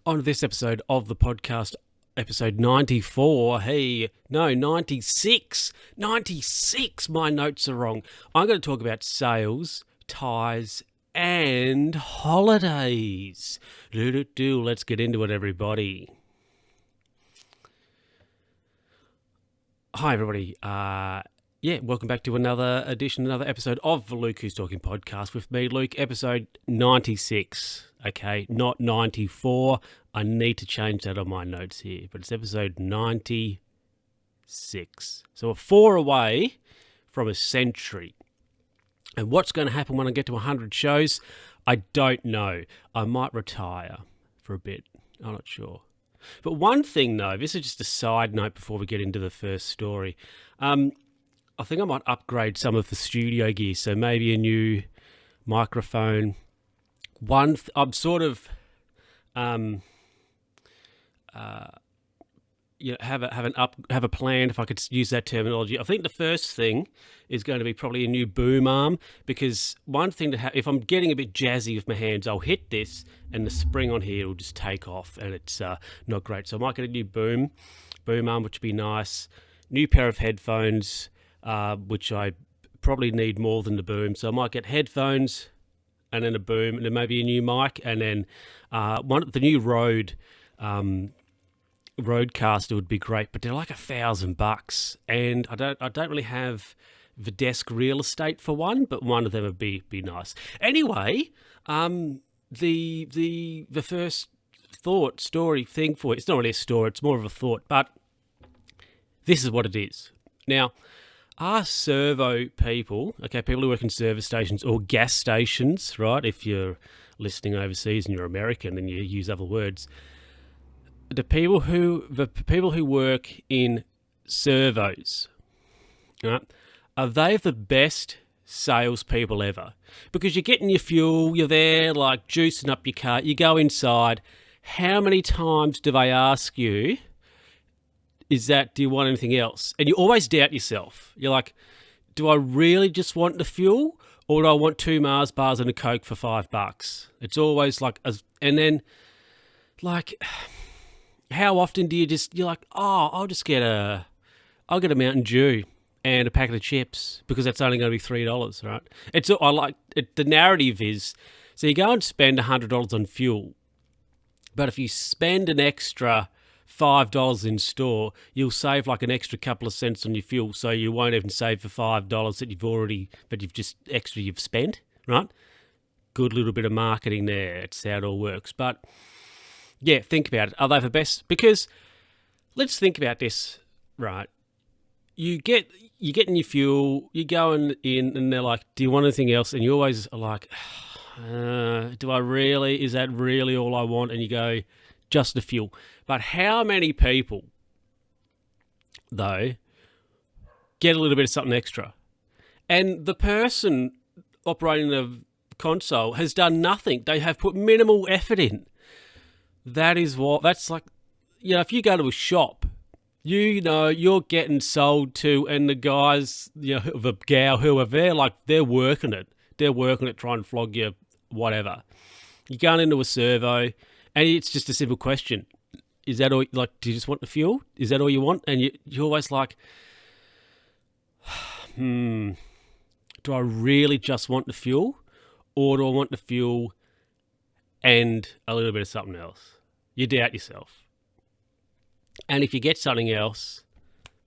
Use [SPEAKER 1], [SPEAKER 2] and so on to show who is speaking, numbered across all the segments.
[SPEAKER 1] On this episode of the podcast, episode 94, 96, 96, my notes are wrong. I'm going to talk about sales, ties, and holidays. Let's get into it, everybody. Hi, everybody. Welcome back to another episode of the Luke Who's Talking podcast with me, Luke, episode 96. Okay, not 94. I need to change that on my notes here, but it's episode 96. So we're 4 away from a century. And what's going to happen when I get to 100 shows? I don't know. I might retire for a bit. I'm not sure. But one thing, though, this is just a side note before we get into the first story. I think I might upgrade some of the studio gear, so maybe a new microphone. I'm sort of, have a plan, if I could use that terminology. I think the first thing is going to be probably a new boom arm, because one thing if I'm getting a bit jazzy with my hands, I'll hit this and the spring on here will just take off, and it's not great. So I might get a new boom arm, which would be nice. New pair of headphones, which I probably need more than the boom. So I might get headphones and then a boom and then maybe a new mic, and then the new Rodecaster would be great, but they're like $1,000, and I don't really have the desk real estate for one, but one of them would be nice. Anyway, the first story thing for it, it's not really a story, it's more of a thought, but this is what it is. Now, are servo people, okay, people who work in service stations or gas stations, right? If you're listening overseas and you're American and you use other words, the people who work in servos, right? Are they the best salespeople ever? Because you're getting your fuel, you're there like juicing up your car, you go inside. How many times do they ask you, do you want anything else? And you always doubt yourself. You're like, do I really just want the fuel, or do I want 2 Mars bars and a Coke for $5? It's always like, and then like, how often do you're like, oh, I'll get a Mountain Dew and a packet of chips because that's only going to be $3, right? The narrative is, so you go and spend $100 on fuel, but if you spend an extra $5 in store, you'll save like an extra couple of cents on your fuel, so you won't even save the $5 that you've spent, right? Good little bit of marketing there. It's how it all works. But yeah, think about it. Are they the best? Because let's think about this, right? You're getting your fuel, you're going in, and they're like, do you want anything else? And you always are like, is that really all I want? And you go, just the fuel. But how many people, though, get a little bit of something extra? And the person operating the console has done nothing. They have put minimal effort in. That's like, if you go to a shop, you're getting sold to, and the guys, the gal, who are there, like, they're working it. They're working it, trying to flog you, whatever. You're going into a servo, and it's just a simple question. Is that all? Like, do you just want the fuel? Is that all you want? And you're always like, do I really just want the fuel? Or do I want the fuel and a little bit of something else? You doubt yourself. And if you get something else,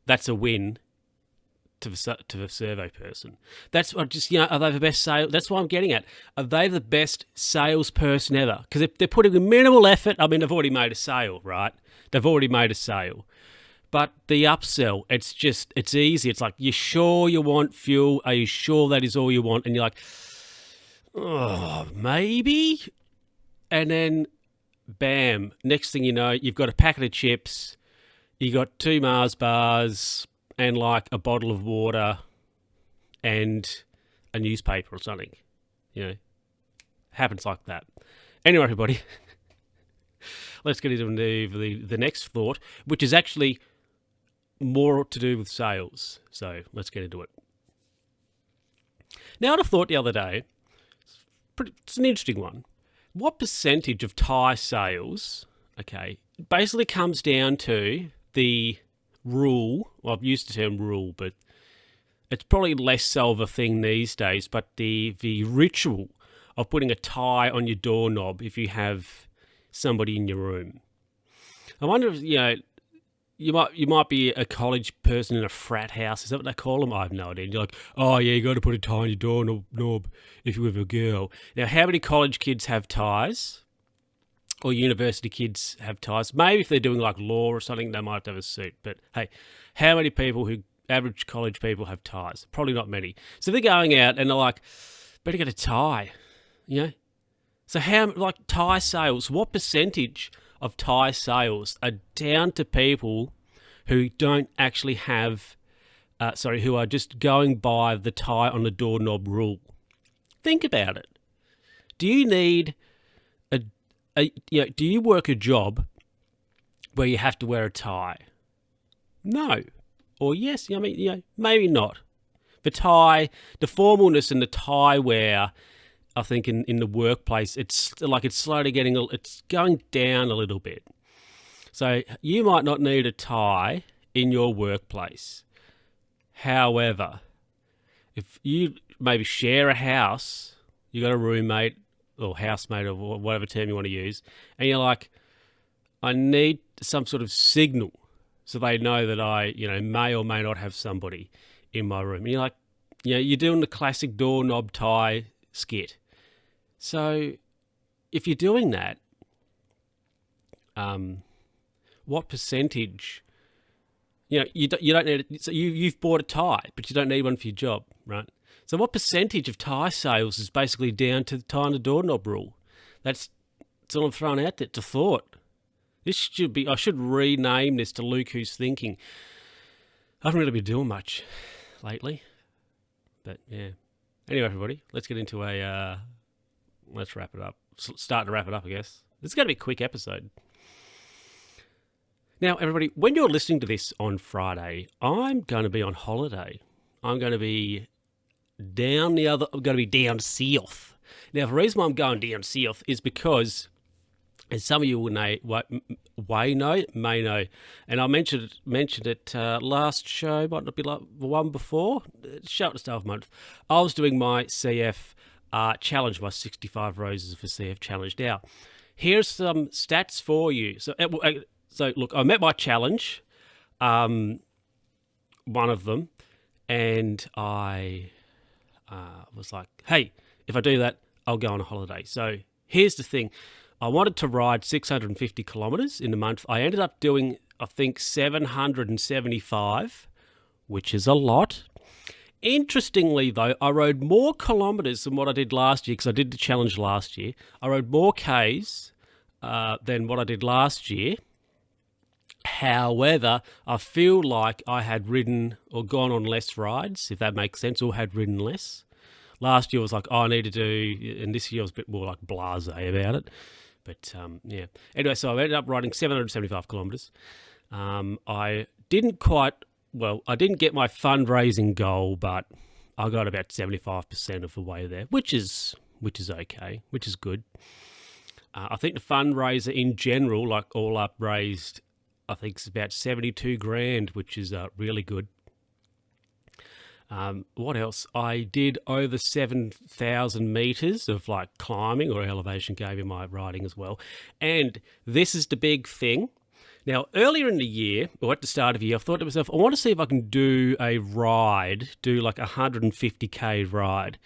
[SPEAKER 1] that's a win to the servo person. That's what are they the best sales? That's what I'm getting at. Are they the best salesperson ever? Because if they're putting in minimal effort, I mean, they've already made a sale, right? They've already made a sale. But the upsell, it's easy. It's like, you sure you want fuel? Are you sure that is all you want? And you're like, oh, maybe? And then, bam, next thing you know, you've got a packet of chips, you got 2 Mars bars, and like a bottle of water and a newspaper or something. Happens like that. Anyway, everybody, let's get into the next thought, which is actually more to do with sales. So let's get into it. Now, I had a thought the other day, it's an interesting one. What percentage of tyre sales okay, basically comes down to the rule. Well, I've used the term rule, but it's probably less so of a thing these days, but the ritual of putting a tie on your doorknob if you have somebody in your room. I wonder if, you might be a college person in a frat house. Is that what they call them? I have no idea. And you're like, oh yeah, you got to put a tie on your doorknob if you're with a girl. Now, how many college kids have ties? Or university kids have ties? Maybe if they're doing like law or something, they might have to have a suit. But hey, how many average college people have ties? Probably not many. So they're going out and they're like, better get a tie, So tie sales, what percentage of tie sales are down to people who don't actually have, who are just going by the tie on the doorknob rule? Think about it. Do you need do you work a job where you have to wear a tie? No. Or yes, maybe not. The formalness and the tie wear, I think in the workplace, it's slowly it's going down a little bit. So you might not need a tie in your workplace. However, if you maybe share a house, you got a roommate or housemate or whatever term you want to use, and you're like, I need some sort of signal so they know that I, may or may not have somebody in my room. And you're like, you're doing the classic doorknob tie skit. So if you're doing that, what percentage, you don't need it. So you've bought a tie, but you don't need one for your job, right? So what percentage of tie sales is basically down to the tie on the doorknob rule? That's all I'm throwing out there to thought. I should rename this to Luke Who's Thinking. I haven't really been doing much lately, but yeah. Anyway, everybody, let's get into let's wrap it up. Start to wrap it up, I guess. This is going to be a quick episode. Now, everybody, when you're listening to this on Friday, I'm going to be on holiday. I'm going to be down south. Now, the reason why I'm going down south is because, as some of you may know, and I mentioned it last show, might not be like the one before, show at the start of the month. I was doing my CF challenge, my 65 Roses for CF challenge. Now, here's some stats for you. So look, I met my challenge, one of them, and I was like, hey, if I do that, I'll go on a holiday. So here's the thing. I wanted to ride 650 kilometres in a month. I ended up doing, I think, 775, which is a lot. Interestingly, though, I rode more kilometres than what I did last year, because I did the challenge last year. I rode more Ks than what I did last year. However, I feel like I had ridden or gone on less rides, if that makes sense, or had ridden less. Last year was like, I need to do, and this year I was a bit more like blasé about it. But yeah. Anyway, so I ended up riding 775 kilometres. I didn't get my fundraising goal, but I got about 75% of the way there, which is okay, which is good. I think the fundraiser in general, like all up, raised, I think it's about 72 grand, which is really good. What else? I did over 7,000 meters of like climbing or elevation gain in my riding as well. And this is the big thing. Now, earlier in the year, or at the start of the year, I thought to myself, I want to see if I can do like a 150k ride,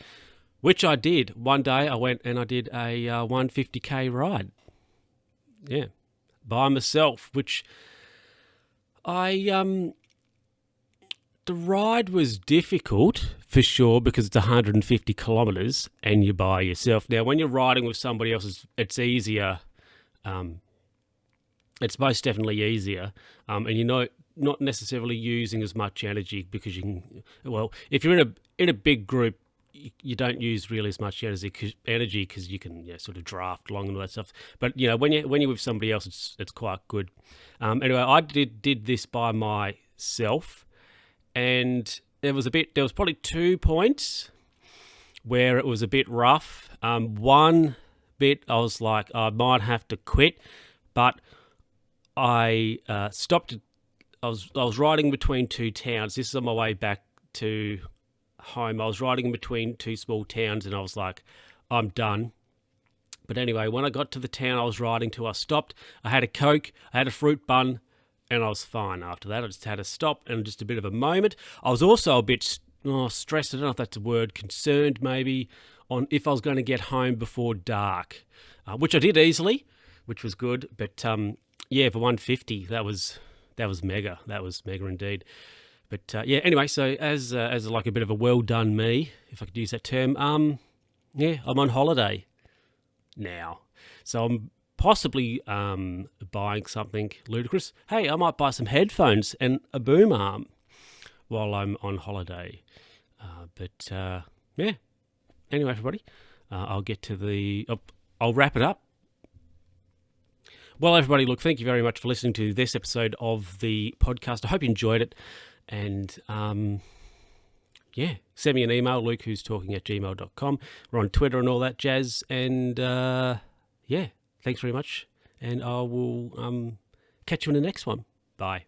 [SPEAKER 1] which I did. One day I went and I did a 150k ride. Yeah, by myself, which the ride was difficult for sure because it's 150 kilometres and you're by yourself. Now, when you're riding with somebody else, it's easier. It's most definitely easier, and you're not necessarily using as much energy because you can. Well, if you're in a big group, you don't use really as much energy because you can sort of draft along and all that stuff. But when you're with somebody else, it's quite good. Anyway, I did this by myself. And there was probably 2 points where it was a bit rough. One bit I was like, I might have to quit, but I stopped. I was riding between two towns. This is on my way back to home. I was riding in between two small towns, and I was like, I'm done. But anyway, when I got to the town I was riding to, I stopped. I had a Coke, I had a fruit bun, and I was fine after that. I just had a stop and just a bit of a moment. I was also a bit stressed, I don't know if that's a word, concerned maybe, on if I was going to get home before dark, which I did easily, which was good. But yeah, for 150, that was mega. That was mega indeed. But yeah, anyway, so as like a bit of a well done me, if I could use that term, yeah, I'm on holiday now. So I'm possibly buying something ludicrous. Hey, I might buy some headphones and a boom arm while I'm on holiday. But yeah, anyway, everybody, I'll get to the... I'll wrap it up. Well, everybody, look, thank you very much for listening to this episode of the podcast. I hope you enjoyed it. And yeah, send me an email, lukewho'stalking@gmail.com. We're on Twitter and all that jazz. And yeah, thanks very much. And I will catch you in the next one. Bye.